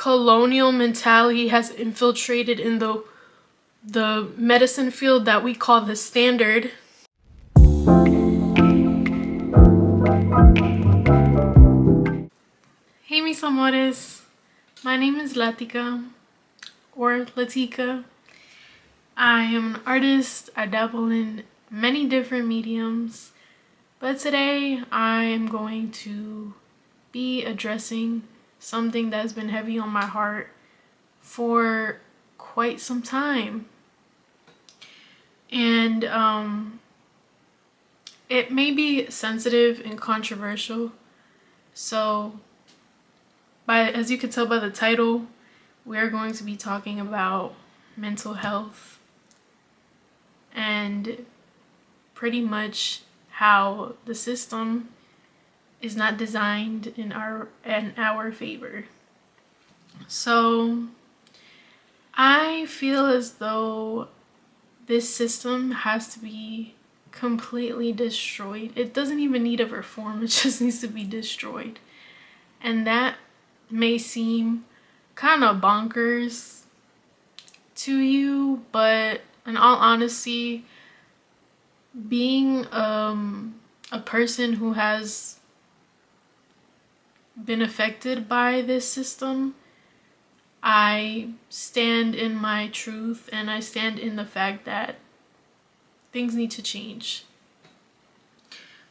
colonial mentality has infiltrated in the medicine field that we call the standard. Hey mis amores, my name is LATIKA or LATIKA. I am an artist. I dabble in many different mediums, but today I am going to be addressing something that's been heavy on my heart for quite some time. And it may be sensitive and controversial. So, as you can tell by the title, we're going to be talking about mental health and pretty much how the system is not designed in our favor. So I feel as though this system has to be completely destroyed. It doesn't even need a reform, it just needs to be destroyed. And that may seem kind of bonkers to you, but in all honesty, being a person who has been affected by this system, I stand in my truth and I stand in the fact that things need to change.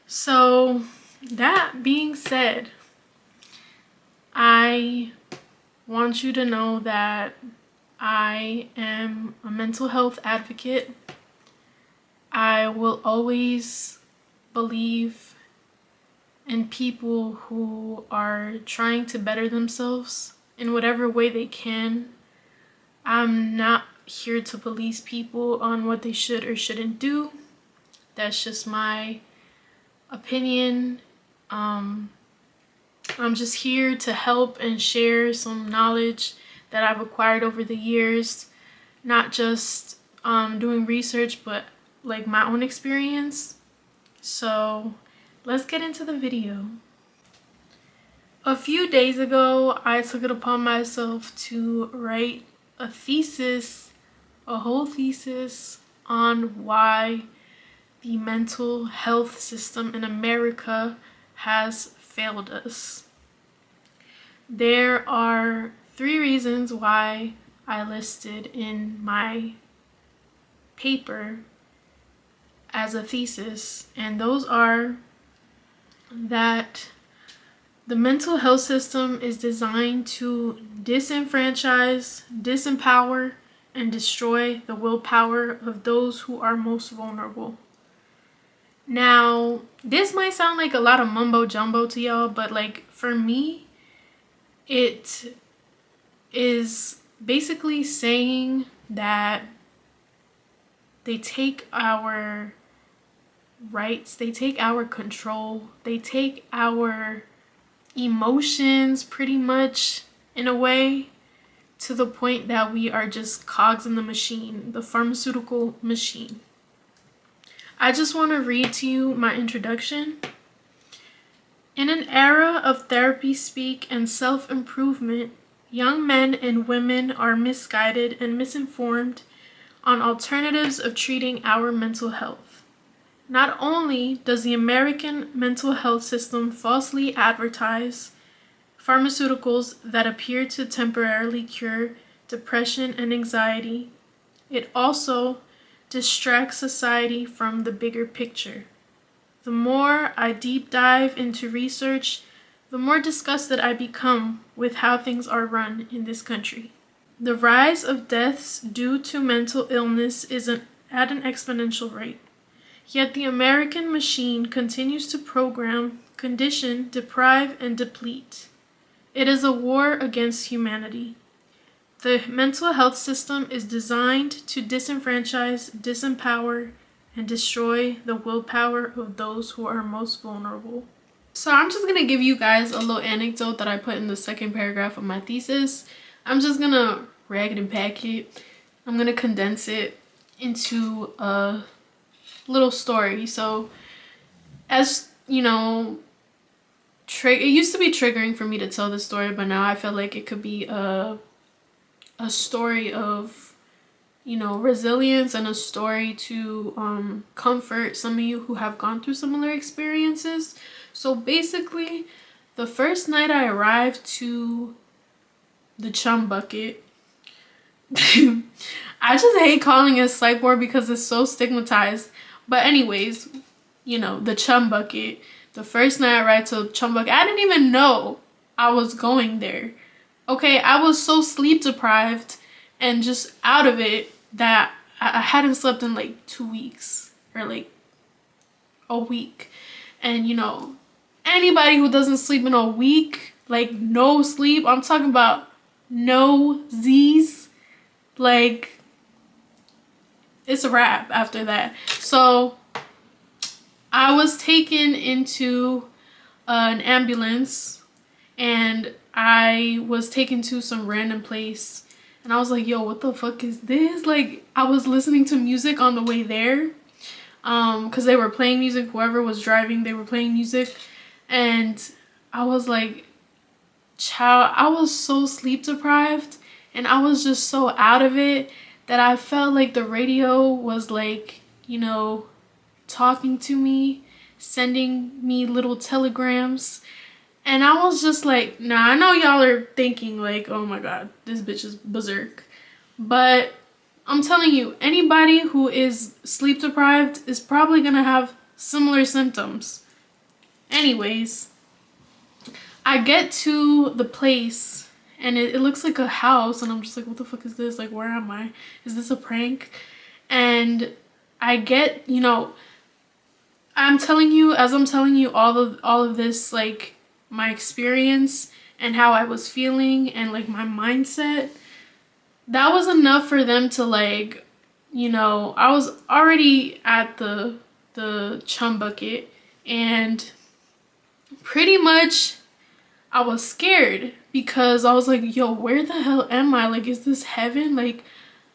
So that being said, I want you to know that I am a mental health advocate. I will always believe in people who are trying to better themselves in whatever way they can. I'm not here to police people on what they should or shouldn't do. That's just my opinion. I'm just here to help and share some knowledge that I've acquired over the years, not just doing research, but like my own experience. So let's get into the video. A few days ago, I took it upon myself to write a whole thesis on why the mental health system in America has failed us. There are 3 reasons why I listed in my paper as a thesis, and those are that the mental health system is designed to disenfranchise, disempower, and destroy the willpower of those who are most vulnerable. Now, this might sound like a lot of mumbo jumbo to y'all, but like for me, it is basically saying that they take our rights, they take our control, they take our emotions pretty much in a way, to the point that we are just cogs in the machine, the pharmaceutical machine. I just want to read to you my introduction. In an era of therapy speak and self-improvement, young men and women are misguided and misinformed on alternatives of treating our mental health. Not only does the American mental health system falsely advertise pharmaceuticals that appear to temporarily cure depression and anxiety, it also distracts society from the bigger picture. The more I deep dive into research, the more disgusted I become with how things are run in this country. The rise of deaths due to mental illness is at an exponential rate. Yet the American machine continues to program, condition, deprive, and deplete. It is a war against humanity. The mental health system is designed to disenfranchise, disempower, and destroy the willpower of those who are most vulnerable. So I'm just going to give you guys a little anecdote that I put in the second paragraph of my thesis. I'm just going to rag it and pack it. I'm going to condense it into a little story. So as you know, it used to be triggering for me to tell this story, but now I feel like it could be a story of, you know, resilience, and a story to comfort some of you who have gone through similar experiences. So basically, the first night I arrived to the chum bucket, I just hate calling it psych ward because it's so stigmatized. But anyways, you know, the chum bucket. The first night I arrived to chum bucket, I didn't even know I was going there. Okay, I was so sleep deprived and just out of it that I hadn't slept in like 2 weeks or like a week. And you know, anybody who doesn't sleep in a week, like no sleep, I'm talking about no Z's, like it's a wrap after that. So I was taken into an ambulance, and I was taken to some random place, and I was like, yo, what the fuck is this? Like, I was listening to music on the way there, because they were playing music. Whoever was driving, they were playing music, and I was like, child, I was so sleep deprived, and I was just so out of it that I felt like the radio was like, you know, talking to me, sending me little telegrams. And I was just like, nah, I know y'all are thinking like, oh my god, this bitch is berserk. But I'm telling you, anybody who is sleep deprived is probably gonna have similar symptoms. Anyways, I get to the place, and it looks like a house, and I'm just like, what the fuck is this? Like, where am I? Is this a prank? And I get, you know, I'm telling you all of this, like my experience and how I was feeling and like my mindset, that was enough for them to like, you know, I was already at the chum bucket, and pretty much I was scared because I was like, yo, where the hell am I? Like, is this heaven? Like,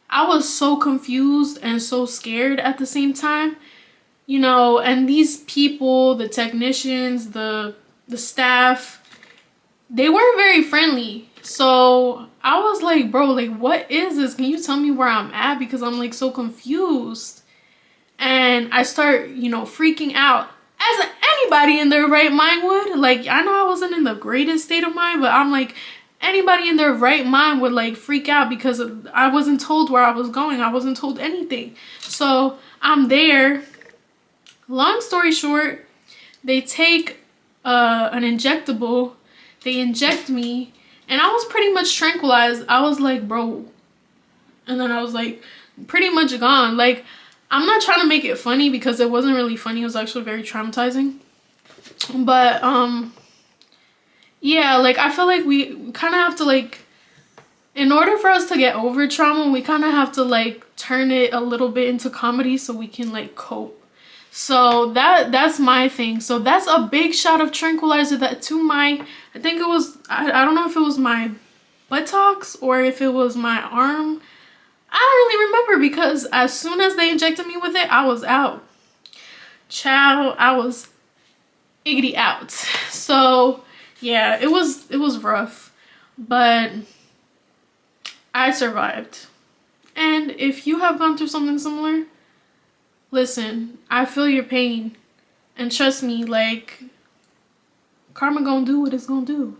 I was so confused and so scared at the same time. You know, and these people, the technicians, the staff, they weren't very friendly. So I was like, bro, like, what is this? Can you tell me where I'm at? Because I'm like so confused. And I start, you know, freaking out, as anybody in their right mind would. Like, I know I wasn't in the greatest state of mind, but I'm like, anybody in their right mind would like freak out because I wasn't told where I was going. I wasn't told anything. So I'm there. Long story short, they take an injectable, they inject me, and I was pretty much tranquilized. I was like, bro, and then I was like pretty much gone. Like, I'm not trying to make it funny because it wasn't really funny. It was actually very traumatizing. But yeah, like I feel like we kind of have to like, in order for us to get over trauma, we kind of have to like turn it a little bit into comedy so we can like cope. So that's my thing. So that's a big shot of tranquilizer that to my, I think it was, I don't know if it was my buttocks or if it was my arm. I don't really remember because as soon as they injected me with it, I was out. Child, I was iggity out. So yeah, it was rough, but I survived. And if you have gone through something similar, listen, I feel your pain, and trust me, like, karma gonna do what it's gonna do.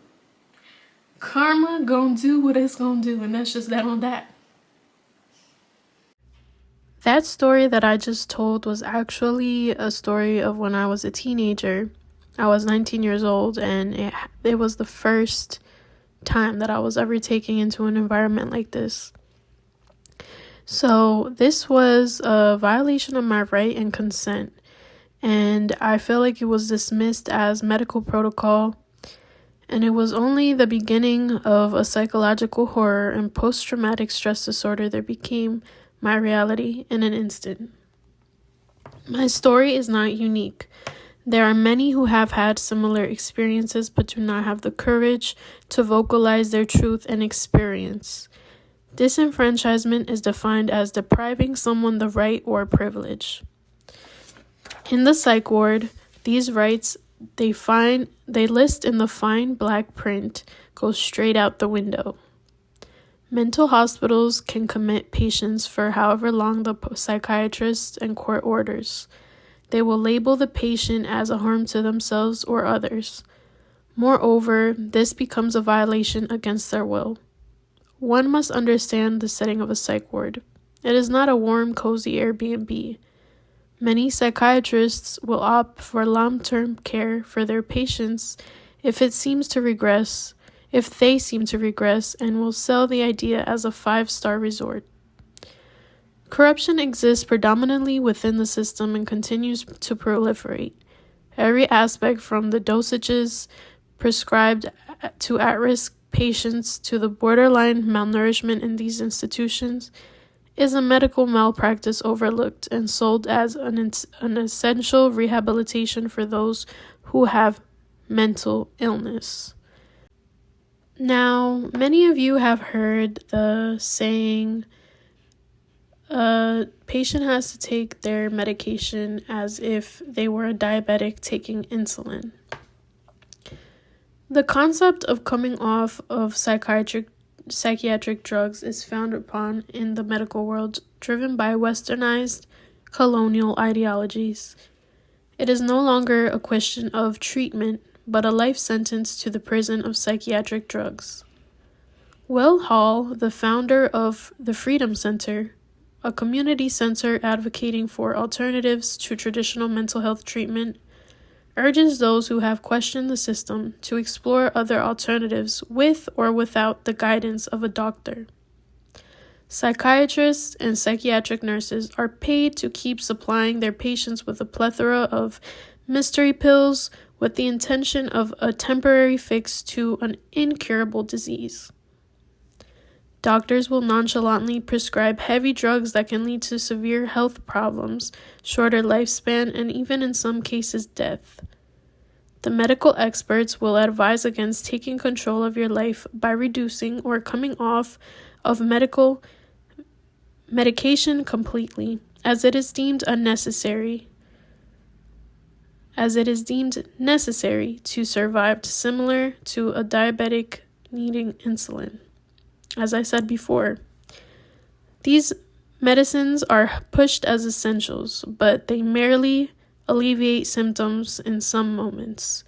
Karma gonna do what it's gonna do, and that's just that on that. That story that I just told was actually a story of when I was a teenager. I was 19 years old, and it was the first time that I was ever taken into an environment like this. So this was a violation of my right and consent, and I feel like it was dismissed as medical protocol, and it was only the beginning of a psychological horror and post-traumatic stress disorder that became my reality in an instant. My story is not unique. There are many who have had similar experiences but do not have the courage to vocalize their truth and experience. Disenfranchisement is defined as depriving someone the right or privilege. In the psych ward, these rights they list in the fine black print goes straight out the window. Mental hospitals can commit patients for however long the psychiatrist and court orders. They will label the patient as a harm to themselves or others. Moreover, this becomes a violation against their will. One must understand the setting of a psych ward. It is not a warm, cozy Airbnb. Many psychiatrists will opt for long-term care for their patients if they seem to regress, and will sell the idea as a 5-star resort. Corruption exists predominantly within the system and continues to proliferate. Every aspect from the dosages prescribed to at-risk patients to the borderline malnourishment in these institutions is a medical malpractice overlooked and sold as an essential rehabilitation for those who have mental illness. Now, many of you have heard the saying, a patient has to take their medication as if they were a diabetic taking insulin. The concept of coming off of psychiatric drugs is frowned upon in the medical world, driven by westernized colonial ideologies. It is no longer a question of treatment, but a life sentence to the prison of psychiatric drugs. Will Hall, the founder of the Freedom Center, a community center advocating for alternatives to traditional mental health treatment, urges those who have questioned the system to explore other alternatives with or without the guidance of a doctor. Psychiatrists and psychiatric nurses are paid to keep supplying their patients with a plethora of mystery pills with the intention of a temporary fix to an incurable disease. Doctors will nonchalantly prescribe heavy drugs that can lead to severe health problems, shorter lifespan, and even in some cases death. The medical experts will advise against taking control of your life by reducing or coming off of medication completely, as it is deemed necessary to survive, similar to a diabetic needing insulin. As I said before, these medicines are pushed as essentials, but they merely alleviate symptoms in some moments.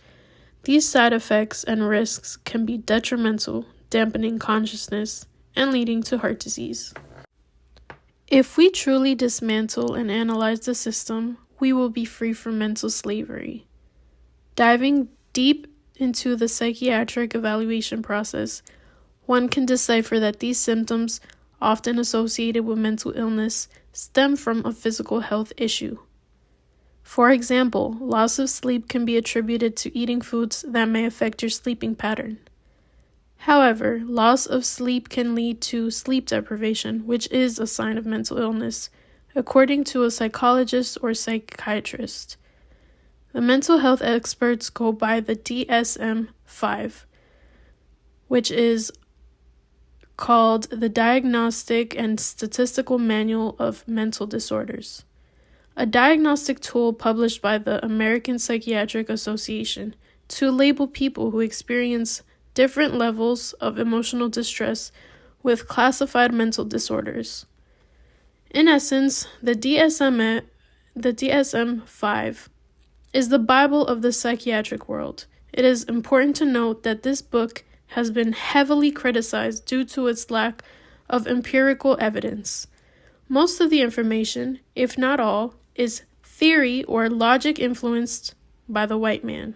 These side effects and risks can be detrimental, dampening consciousness, and leading to heart disease. If we truly dismantle and analyze the system, we will be free from mental slavery. Diving deep into the psychiatric evaluation process, one can decipher that these symptoms, often associated with mental illness, stem from a physical health issue. For example, loss of sleep can be attributed to eating foods that may affect your sleeping pattern. However, loss of sleep can lead to sleep deprivation, which is a sign of mental illness, according to a psychologist or psychiatrist. The mental health experts go by the DSM-5, which is called the Diagnostic and Statistical Manual of Mental Disorders, a diagnostic tool published by the American Psychiatric Association to label people who experience different levels of emotional distress with classified mental disorders. In essence, the DSM-5 is the Bible of the psychiatric world. It is important to note that this book has been heavily criticized due to its lack of empirical evidence. Most of the information, if not all, is theory or logic influenced by the white man.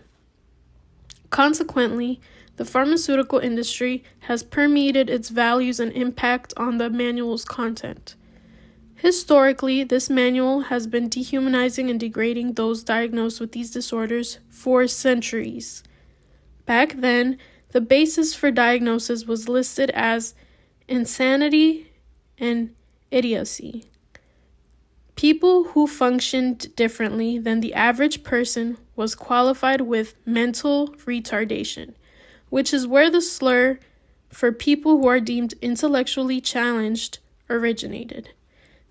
Consequently, the pharmaceutical industry has permeated its values and impact on the manual's content. Historically, this manual has been dehumanizing and degrading those diagnosed with these disorders for centuries. Back then, the basis for diagnosis was listed as insanity and idiocy. People who functioned differently than the average person was qualified with mental retardation, which is where the slur for people who are deemed intellectually challenged originated.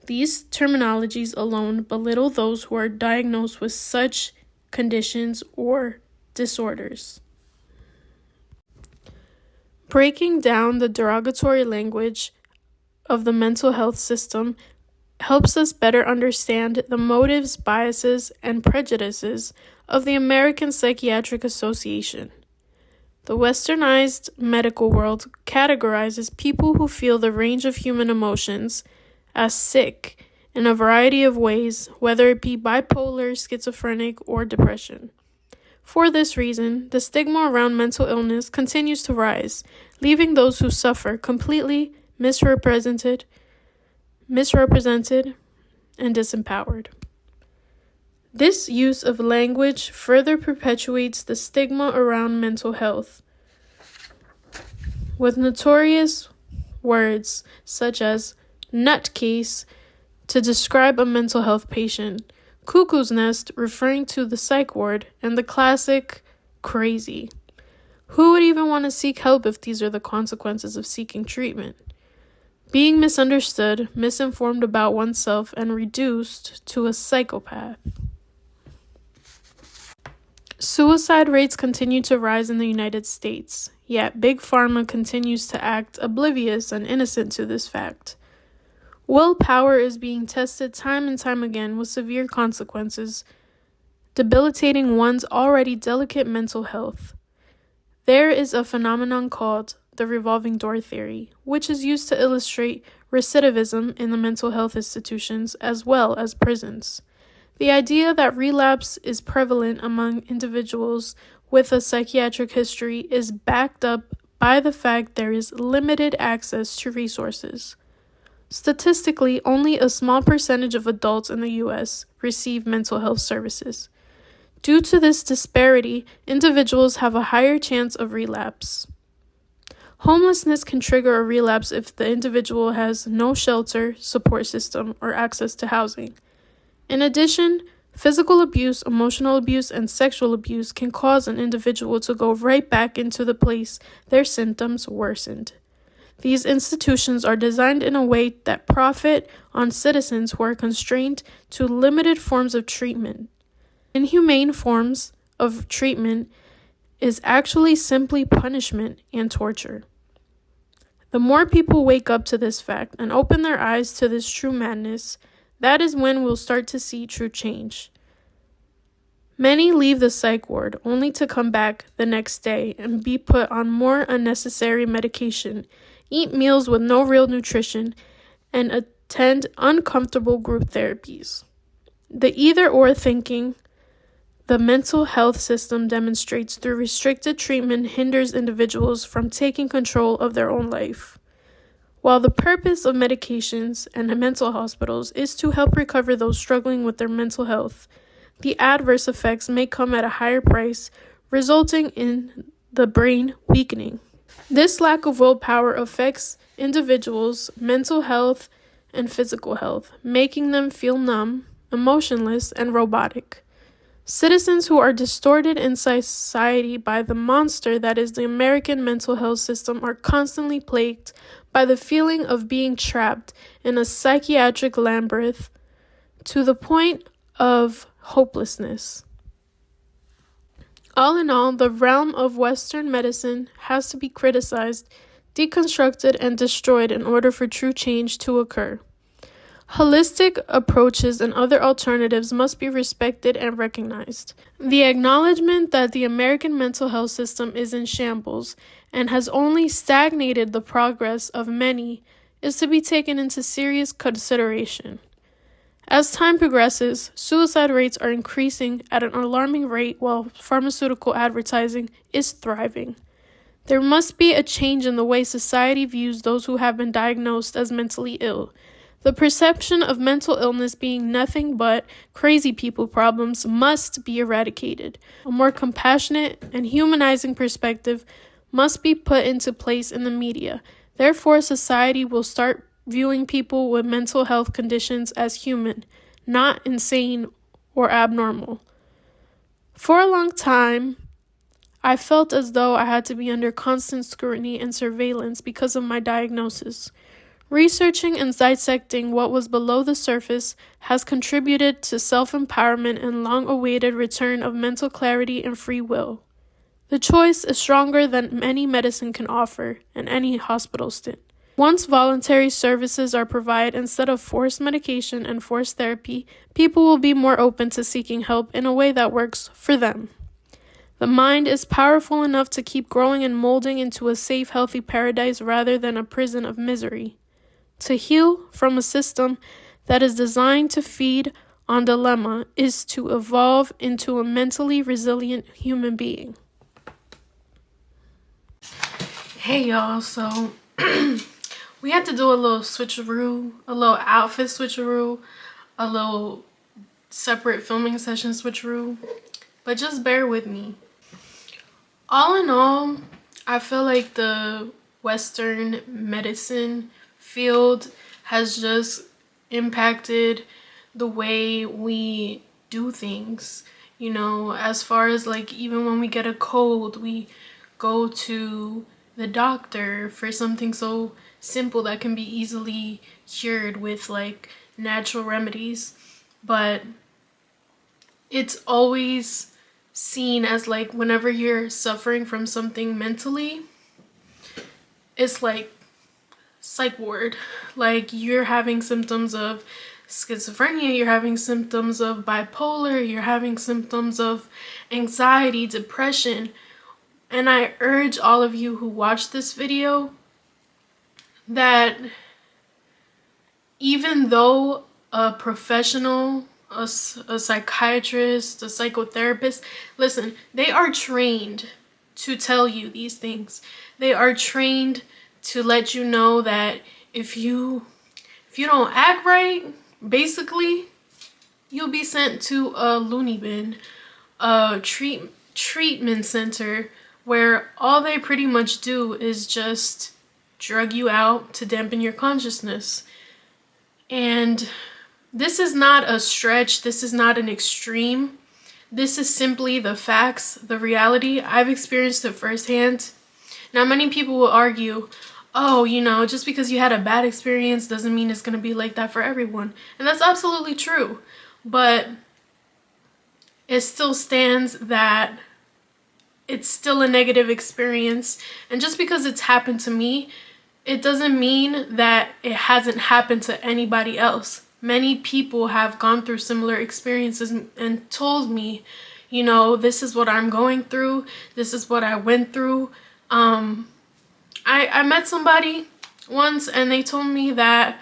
These terminologies alone belittle those who are diagnosed with such conditions or disorders. Breaking down the derogatory language of the mental health system helps us better understand the motives, biases, and prejudices of the American Psychiatric Association. The westernized medical world categorizes people who feel the range of human emotions as sick in a variety of ways, whether it be bipolar, schizophrenic, or depression. For this reason, the stigma around mental illness continues to rise, leaving those who suffer completely misrepresented, and disempowered. This use of language further perpetuates the stigma around mental health, with notorious words such as nutcase to describe a mental health patient, cuckoo's nest referring to the psych ward, and the classic crazy. Who would even want to seek help if these are the consequences of seeking treatment? Being misunderstood, misinformed about oneself, and reduced to a psychopath. Suicide rates continue to rise in the United States, yet Big Pharma continues to act oblivious and innocent to this fact. Willpower is being tested time and time again with severe consequences, debilitating one's already delicate mental health. There is a phenomenon called the revolving door theory, which is used to illustrate recidivism in the mental health institutions as well as prisons. The idea that relapse is prevalent among individuals with a psychiatric history is backed up by the fact there is limited access to resources. Statistically, only a small percentage of adults in the U.S. receive mental health services. Due to this disparity, individuals have a higher chance of relapse. Homelessness can trigger a relapse if the individual has no shelter, support system, or access to housing. In addition, physical abuse, emotional abuse, and sexual abuse can cause an individual to go right back into the place their symptoms worsened. These institutions are designed in a way that profit on citizens who are constrained to limited forms of treatment. Inhumane forms of treatment is actually simply punishment and torture. The more people wake up to this fact and open their eyes to this true madness, that is when we'll start to see true change. Many leave the psych ward only to come back the next day and be put on more unnecessary medication, eat meals with no real nutrition, and attend uncomfortable group therapies. The either-or thinking the mental health system demonstrates through restricted treatment hinders individuals from taking control of their own life. While the purpose of medications and mental hospitals is to help recover those struggling with their mental health, the adverse effects may come at a higher price, resulting in the brain weakening. This lack of willpower affects individuals' mental health and physical health, making them feel numb, emotionless, and robotic. Citizens who are distorted in society by the monster that is the American mental health system are constantly plagued by the feeling of being trapped in a psychiatric labyrinth to the point of hopelessness. All in all, the realm of Western medicine has to be criticized, deconstructed, and destroyed in order for true change to occur. Holistic approaches and other alternatives must be respected and recognized. The acknowledgement that the American mental health system is in shambles and has only stagnated the progress of many is to be taken into serious consideration. As time progresses, suicide rates are increasing at an alarming rate while pharmaceutical advertising is thriving. There must be a change in the way society views those who have been diagnosed as mentally ill. The perception of mental illness being nothing but crazy people problems must be eradicated. A more compassionate and humanizing perspective must be put into place in the media. Therefore, society will start viewing people with mental health conditions as human, not insane or abnormal. For a long time, I felt as though I had to be under constant scrutiny and surveillance because of my diagnosis. Researching and dissecting what was below the surface has contributed to self-empowerment and long-awaited return of mental clarity and free will. The choice is stronger than any medicine can offer and any hospital stint. Once voluntary services are provided instead of forced medication and forced therapy, people will be more open to seeking help in a way that works for them. The mind is powerful enough to keep growing and molding into a safe, healthy paradise rather than a prison of misery. To heal from a system that is designed to feed on dilemma is to evolve into a mentally resilient human being. Hey y'all, so we had to do a little switcheroo, a little outfit switcheroo, a little separate filming session switcheroo, but just bear with me. All in all, I feel like the Western medicine field has just impacted the way we do things. You know, as far as like even when we get a cold, we go to the doctor for something so simple that can be easily cured with like natural remedies, but it's always seen as like whenever you're suffering from something mentally, it's like psych ward. Like you're having symptoms of schizophrenia, you're having symptoms of bipolar, you're having symptoms of anxiety, depression. And I urge all of you who watch this video that even though a professional, a psychiatrist, a psychotherapist, listen, they are trained to tell you these things. They are trained to let you know that if you don't act right, basically, you'll be sent to a loony bin, a treatment center, where all they pretty much do is just drug you out to dampen your consciousness. And this is not a stretch, this is not an extreme. This is simply the facts, the reality. I've experienced it firsthand. Now, many people will argue, oh, you know, just because you had a bad experience doesn't mean it's going to be like that for everyone. And that's absolutely true. But it still stands that it's still a negative experience. And just because it's happened to me, it doesn't mean that it hasn't happened to anybody else. Many people have gone through similar experiences and told me, you know, this is what I'm going through. This is what I went through. I met somebody once and they told me that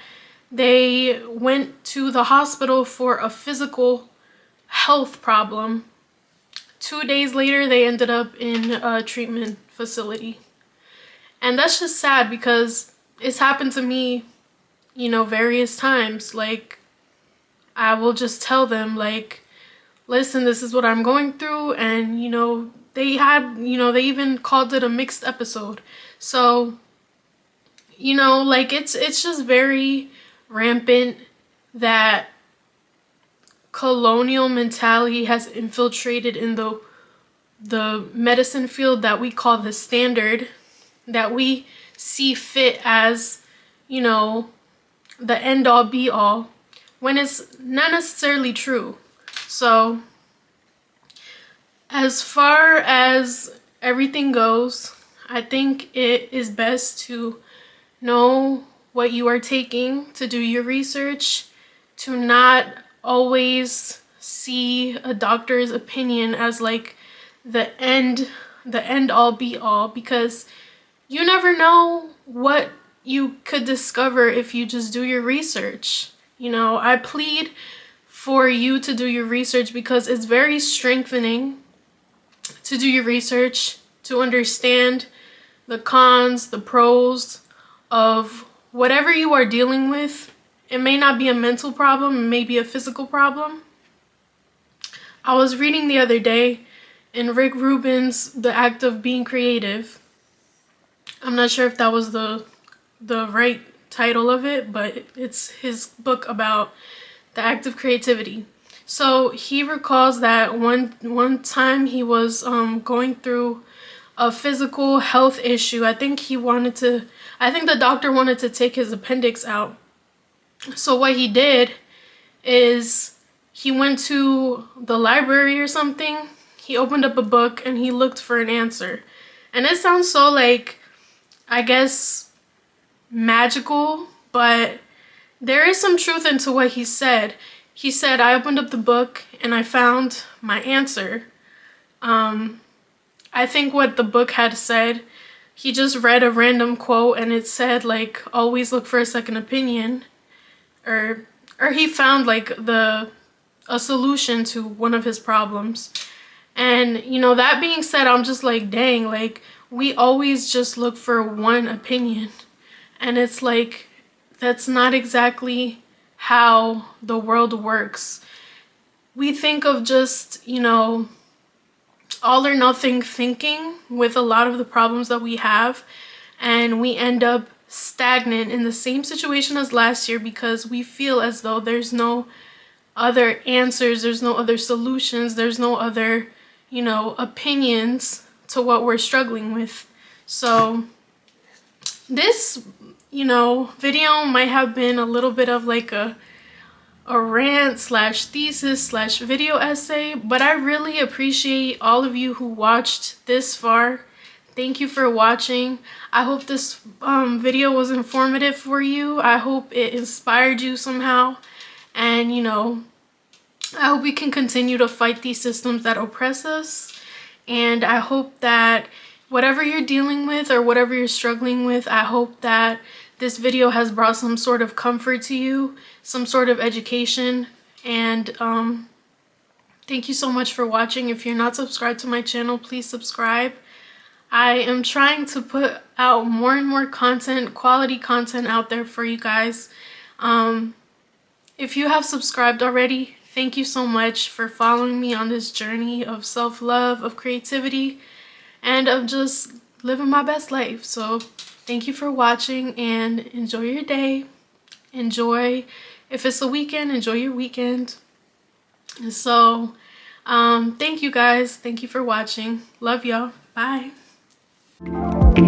they went to the hospital for a physical health problem. 2 days later, they ended up in a treatment facility. And that's just sad because it's happened to me, you know, various times. Like, I will just tell them, like, listen, this is what I'm going through. And, you know, they had, you know, they even called it a mixed episode. So, you know, like, it's just very rampant that colonial mentality has infiltrated in the medicine field that we call the standard, that we see fit as, you know, the end all be all, when it's not necessarily true. So as far as everything goes, I think it is best to know what you are taking, to do your research, to not always see a doctor's opinion as like the end all be all, because you never know what you could discover if you just do your research. You know, I plead for you to do your research because it's very strengthening to do your research, to understand the cons, the pros of whatever you are dealing with. It may not be a mental problem, it may be a physical problem. I was reading the other day in Rick Rubin's The Act of Being Creative. I'm not sure if that was the right title of it, but it's his book about the act of creativity. So he recalls that one time he was going through a physical health issue. I think the doctor wanted to take his appendix out. So what he did is he went to the library or something. he opened up a book and he looked for an answer. And it sounds so, like, I guess, magical, but there is some truth into what he said. He said, I opened up the book and I found my answer. I think what the book had said, he just read a random quote and it said, like, always look for a second opinion. Or he found, like, a solution to one of his problems. And, you know, that being said, I'm just like, dang, like, we always just look for one opinion. And it's like, that's not exactly how the world works. We think of just, you know, all or nothing thinking with a lot of the problems that we have, and we end up stagnant in the same situation as last year because we feel as though there's no other answers, there's no other solutions, there's no other, you know, opinions to what we're struggling with. So this, you know, video might have been a little bit of like a rant slash thesis slash video essay, but I really appreciate all of you who watched this far. Thank you for watching. I hope this video was informative for you. I hope it inspired you somehow. And, you know, I hope we can continue to fight these systems that oppress us. And I hope that whatever you're dealing with or whatever you're struggling with, I hope that this video has brought some sort of comfort to you, some sort of education. And thank you so much for watching. If you're not subscribed to my channel, please subscribe. I am trying to put out more and more content, quality content out there for you guys. If you have subscribed already, thank you so much for following me on this journey of self-love, of creativity, and of just living my best life. So thank you for watching and enjoy your day. Enjoy, if it's a weekend, enjoy your weekend. So thank you guys. Thank you for watching. Love y'all. Bye. Thank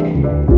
you.